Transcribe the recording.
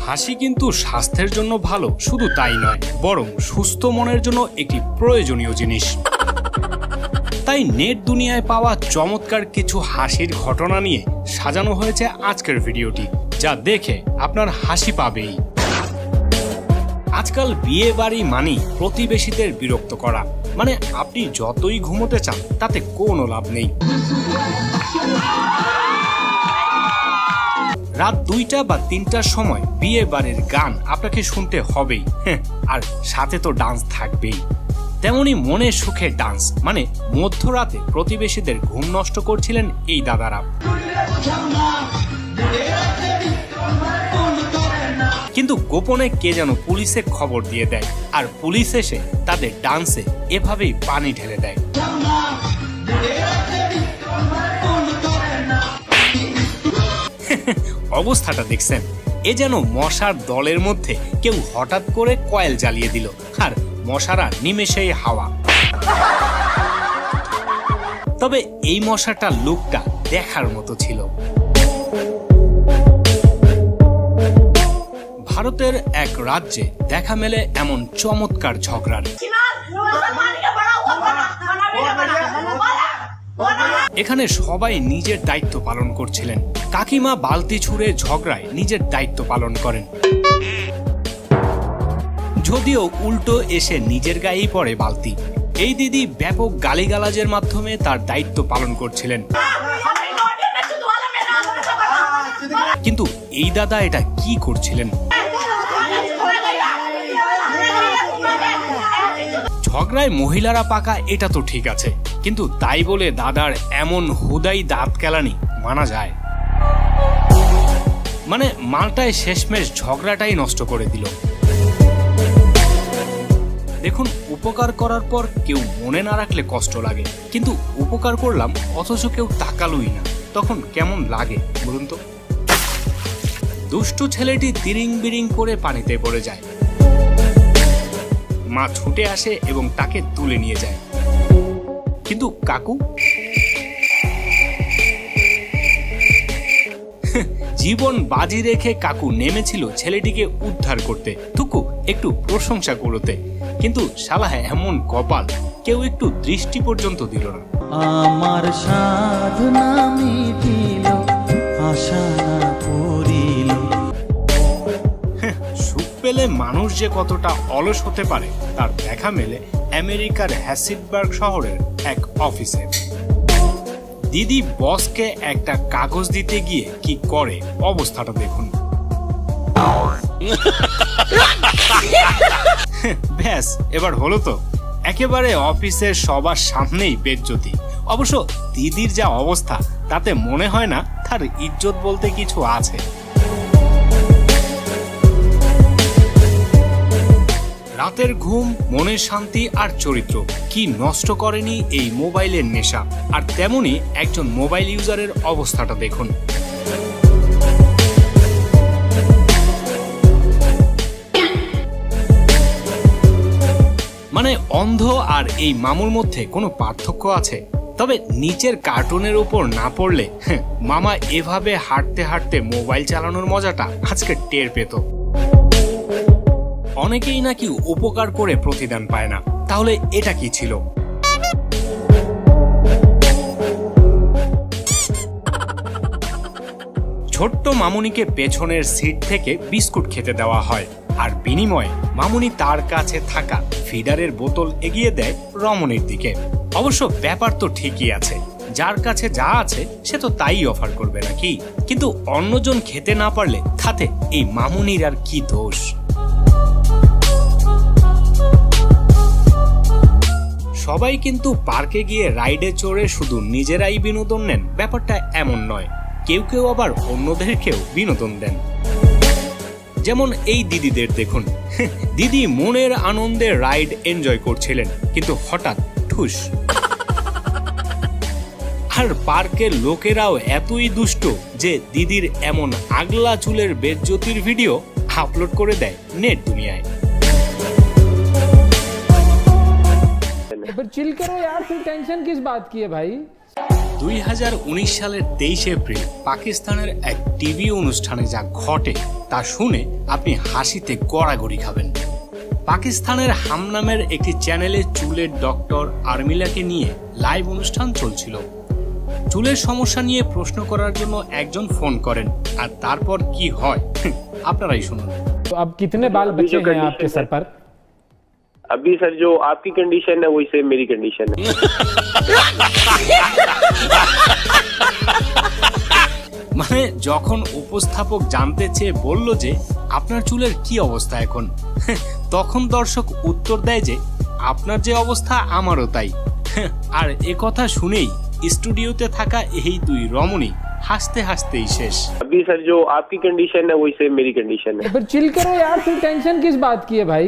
হাসি কিন্তু স্বাস্থ্যের জন্য ভালো, শুধু তাই নয়, বরং সুস্থ মনের জন্য একটি প্রয়োজনীয় জিনিস। তাই নেট দুনিয়ায় পাওয়া চমৎকার কিছু হাসির ঘটনা নিয়ে সাজানো হয়েছে আজকের ভিডিওটি, যা দেখে আপনার হাসি পাবেই। আজকাল বিয়ে বাড়ি মানেই প্রতিবেশীদের বিরক্ত করা, মানে আপনি যতই ঘুমোতে চান তাতে কোনো লাভ নেই। রাত 2টা বা 3টার সময় বিয়ে বাড়ির গান আপনাকে শুনতে হবেই, আর সাথে তো ডান্স থাকবেই। তেমনি মনে সুখে ডান্স, মানে মধ্যরাতে প্রতিবেশীদের ঘুম নষ্ট করছিলেন এই দাদারা। কিন্তু গোপনে কে যেন পুলিশে খবর দিয়ে দেয়, আর পুলিশ এসে তাদের ডান্সে এভাবেই পানি ঢেলে দেয়। অবস্থাটা দেখছেন? এ যেন মশার দলের মধ্যে কেউ হঠাৎ করে কয়েল জ্বালিয়ে দিল, আর মশারা নিমেষেই হাওয়া। তবে এই মশাটার লুকটা দেখার মতো ছিল। ভারতের এক রাজ্যে দেখা মেলে এমন চমৎকার ঝগড়ার। এখানে সবাই নিজের দায়িত্ব পালন করছিলেন। কাকিমা বালতি ছুঁড়ে ঝগড়ায় নিজের দায়িত্ব পালন করেন, যদিও উল্টো এসে নিজের গায়েই পড়ে বালতি। এই দিদি ব্যাপক গালিগালাজের মাধ্যমে তার দায়িত্ব পালন করছিলেন। কিন্তু এই দাদা এটা কি করছিলেন? ঝগড়ায় মহিলারা পাকা এটা তো ঠিক আছে, কিন্তু তাই বলে দাদার এমন হুদাই দাঁত কেলানি মানা যায়? মানে মালটায় শেষমেশ ঝগড়াটাই নষ্ট করে দিল। দেখুন, উপকার করার পর কেউ মনে না রাখলে কষ্ট লাগে, কিন্তু উপকার করলাম অথচ কেউ তাকালোই না, তখন কেমন লাগে বলুন তো? দুষ্টু ছেলেটি তিরিং বিরিং করে পানিতে পড়ে যায়। মা ছুটে আসে এবং তাকে তুলে নিয়ে যায়। কিন্তু কাকু জীবন বাজি রেখে কাকু নেমেছিল ছেলেটিকে উদ্ধার করতে, টুকু একটু প্রশংসা করতে, কিন্তু শালা এমন কপাল, কেউ একটু দৃষ্টি পর্যন্ত দিল না। আমার সাধনা মিটিল, আশা না করিল। সুখ পেলে মানুষ যে কতটা অলস হতে পারে তার দেখা মেলে আমেরিকার হ্যাসিডবার্গ শহরের এক অফিসে। দিদি বসকে একটা কাগজ দিতে গিয়ে কি করে, অবস্থাটা দেখুন। ব্যাস, এবার হলো তো, একেবারে অফিসের সবার সামনেই বেজ্জতি। অবশ্য দিদির যা অবস্থা তাতে মনে হয় না তার ইজ্জত বলতে কিছু আছে। রাতের ঘুম, মনের শান্তি আর চরিত্র কি নষ্ট করেনি এই মোবাইলের নেশা। আর তেমনি একজন মোবাইল ইউজারের অবস্থাটা দেখুন। মানে অন্ধ আর এই মামুর মধ্যে কোনো পার্থক্য আছে? তবে নিচের কার্টুনের উপর না পড়লে মামা এভাবে হাঁটতে হাঁটতে মোবাইল চালানোর মজাটা আজকে টের পেত। অনেকেই নাকি উপকার করে প্রতিদান পায় না, তাহলে এটা কি ছিল? ছোট্ট মামুনিকে পেছনের সিট থেকে বিস্কুট খেতে দেওয়া হয়, আর বিনিময়ে মামুনি তার কাছে থাকা ফিডারের বোতল এগিয়ে দেয় রমণীর দিকে। অবশ্য ব্যাপার তো ঠিকই আছে, যার কাছে যা আছে সে তো তাই অফার করবে নাকি? কিন্তু অন্যজন খেতে না পারলে তাতে এই মামুনির আর কি দোষ? সবাই কিন্তু পার্কে গিয়ে রাইডে চড়ে শুধু নিজেরাই বিনোদন নেন, ব্যাপারটা এমন নয়। কেউ কেউ আবার অন্যদেরকেও বিনোদন দেন। যেমন এই দিদিদের দেখুন, দিদি মনের আনন্দে রাইড এনজয় করছিলেন, কিন্তু হঠাৎ ঠুস। আর পার্কের লোকেরাও এতই দুষ্ট যে দিদির এমন আগলা চুলের বেজ্জতির ভিডিও আপলোড করে দেয় নেট দুনিয়ায়। फिर चिल करो यार, फिर टेंशन किस बात की है भाई। 2019 সালের 23 এপ্রিল পাকিস্তানের এক টিভি অনুষ্ঠানে যা ঘটে তা শুনে আপনি হাসিতে গড়াগড়ি খাবেন। পাকিস্তানের হাম নামের একটি চ্যানেলে চুলের ডক্টর আর্মিলাকে নিয়ে লাইভ অনুষ্ঠান চলছিল। চুলের সমস্যা নিয়ে প্রশ্ন করার জন্য একজন ফোন করেন, আর তারপর কি হয় আপনারাই শুনুন। तो अब कितने बाल बचे हैं आपके सर पर? अभी सर जो आपकी कंडीशन है वही सेम मेरी कंडीशन है। মানে যখন উপস্থাপক জানতে চেয়ে বলল যে আপনার চুলের কি অবস্থা এখন, তখন দর্শক উত্তর দেয় যে আপনার যে অবস্থা আমারও তাই। আর এ কথা শুনেই স্টুডিওতে থাকা এই দুই রমণী হাসতে হাসতেই শেষ। अभी सर जो आपकी कंडीशन है वही सेम मेरी कंडीशन है। फिर चिल करो यार, फिर टेंशन किस बात की है भाई।